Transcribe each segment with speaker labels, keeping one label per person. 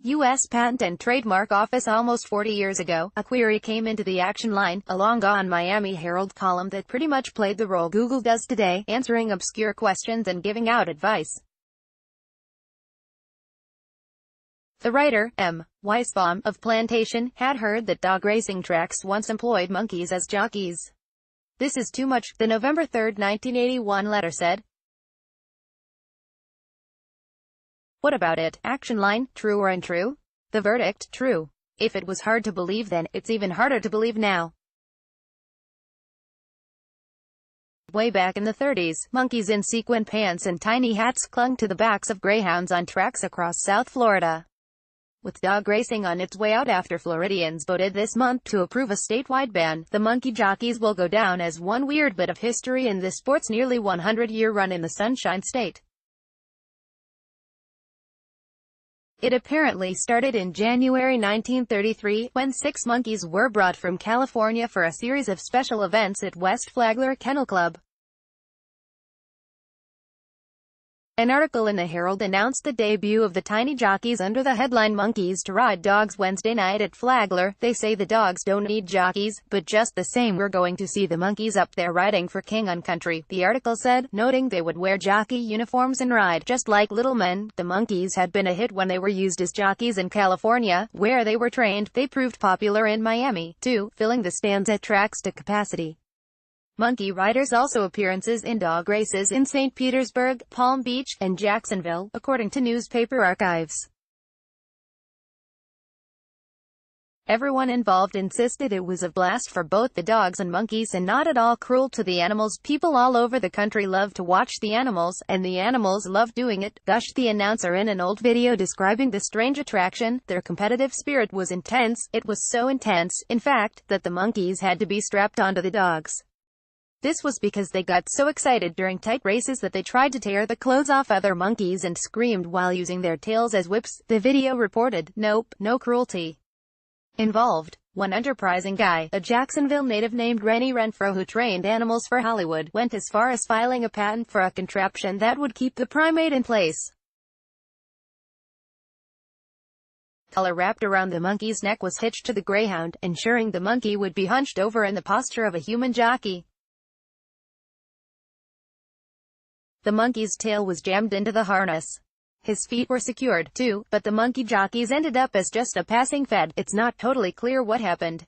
Speaker 1: U.S. Patent and Trademark Office. Almost 40 years ago, a query came into the Action Line, a long-gone Miami Herald column that pretty much played the role Google does today, answering obscure questions and giving out advice. The writer, M. Weisbaum, of Plantation, had heard that dog racing tracks once employed monkeys as jockeys. "This is too much," the November 3, 1981 letter said. What about it? Action Line, true or untrue? The verdict, true. If it was hard to believe then, it's even harder to believe now. Way back in the 30s, monkeys in sequin pants and tiny hats clung to the backs of greyhounds on tracks across South Florida. With dog racing on its way out after Floridians voted this month to approve a statewide ban, the monkey jockeys will go down as one weird bit of history in this sport's nearly 100-year run in the Sunshine State. It apparently started in January 1933, when 6 monkeys were brought from California for a series of special events at West Flagler Kennel Club. An article in the Herald announced the debut of the tiny jockeys under the headline "Monkeys to Ride Dogs" Wednesday night at Flagler. They say the dogs don't need jockeys, but just the same we're going to see the monkeys up there riding for King on Country, the article said, noting they would wear jockey uniforms and ride just like little men. The monkeys had been a hit when they were used as jockeys in California, where they were trained. They proved popular in Miami, too, filling the stands at tracks to capacity. Monkey riders also appearances in dog races in St. Petersburg, Palm Beach, and Jacksonville, according to newspaper archives. Everyone involved insisted it was a blast for both the dogs and monkeys and not at all cruel to the animals. "People all over the country love to watch the animals, and the animals love doing it," gushed the announcer in an old video describing the strange attraction. "Their competitive spirit was intense. It was so intense, in fact, that the monkeys had to be strapped onto the dogs. This was because they got so excited during tight races that they tried to tear the clothes off other monkeys and screamed while using their tails as whips," the video reported. "Nope, no cruelty involved." One enterprising guy, a Jacksonville native named Rennie Renfro who trained animals for Hollywood, went as far as filing a patent for a contraption that would keep the primate in place. Collar wrapped around the monkey's neck was hitched to the greyhound, ensuring the monkey would be hunched over in the posture of a human jockey. The monkey's tail was jammed into the harness. His feet were secured, too, but the monkey jockeys ended up as just a passing fad. It's not totally clear what happened.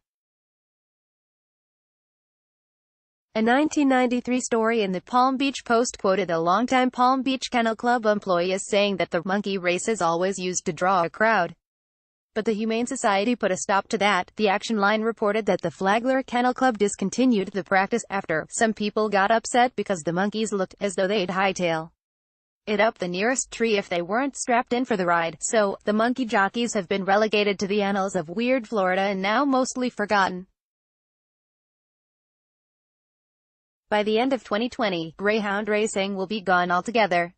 Speaker 1: A 1993 story in the Palm Beach Post quoted a longtime Palm Beach Kennel Club employee as saying that the monkey races always used to draw a crowd. But the Humane Society put a stop to that. The Action Line reported that the Flagler Kennel Club discontinued the practice after some people got upset because the monkeys looked as though they'd hightail it up the nearest tree if they weren't strapped in for the ride. So, the monkey jockeys have been relegated to the annals of weird Florida and now mostly forgotten. By the end of 2020, greyhound racing will be gone altogether.